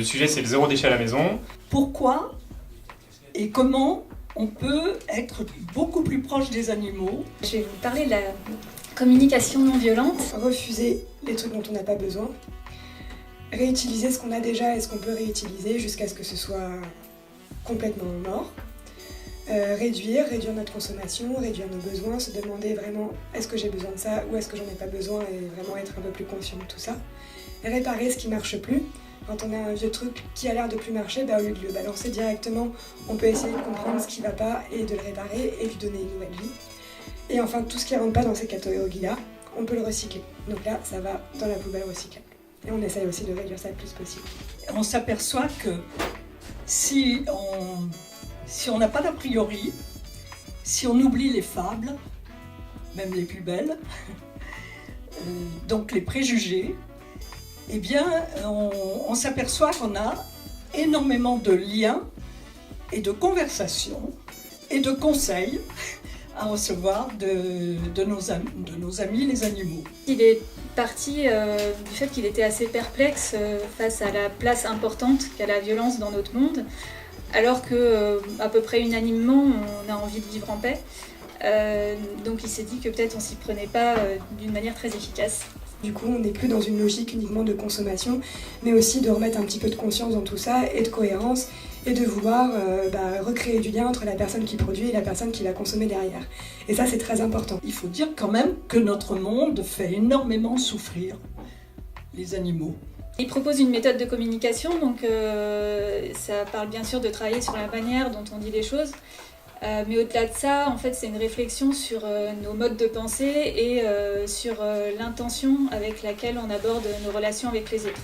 Le sujet, c'est le zéro déchet à la maison. Pourquoi et comment on peut être beaucoup plus proche des animaux. Je vais vous parler de la communication non violente. Refuser les trucs dont on n'a pas besoin. Réutiliser ce qu'on a déjà et ce qu'on peut réutiliser jusqu'à ce que ce soit complètement mort. Réduire notre consommation, réduire nos besoins, se demander vraiment est-ce que j'ai besoin de ça ou est-ce que j'en ai pas besoin et vraiment être un peu plus conscient de tout ça. Réparer ce qui marche plus. Quand on a un vieux truc qui a l'air de plus marcher, au lieu de le balancer directement, on peut essayer de comprendre ce qui va pas et de le réparer et lui donner une nouvelle vie. Et enfin, tout ce qui ne rentre pas dans ces catégories-là, on peut le recycler. Donc là, ça va dans la poubelle recyclable. Et on essaye aussi de réduire ça le plus possible. On s'aperçoit que si on n'a pas d'a priori, si on oublie les fables, même les plus belles, donc les préjugés, eh bien, on s'aperçoit qu'on a énormément de liens et de conversations et de conseils à recevoir de nos amis les animaux. Il est parti du fait qu'il était assez perplexe face à la place importante qu'a la violence dans notre monde, alors que à peu près unanimement on a envie de vivre en paix. Donc il s'est dit que peut-être on s'y prenait pas d'une manière très efficace. Du coup, on n'est plus dans une logique uniquement de consommation, mais aussi de remettre un petit peu de conscience dans tout ça et de cohérence et de vouloir recréer du lien entre la personne qui produit et la personne qui va consommer derrière. Et ça, c'est très important. Il faut dire quand même que notre monde fait énormément souffrir les animaux. Il propose une méthode de communication, donc ça parle bien sûr de travailler sur la manière dont on dit les choses. Mais au-delà de ça, en fait, c'est une réflexion sur nos modes de pensée et sur l'intention avec laquelle on aborde nos relations avec les autres.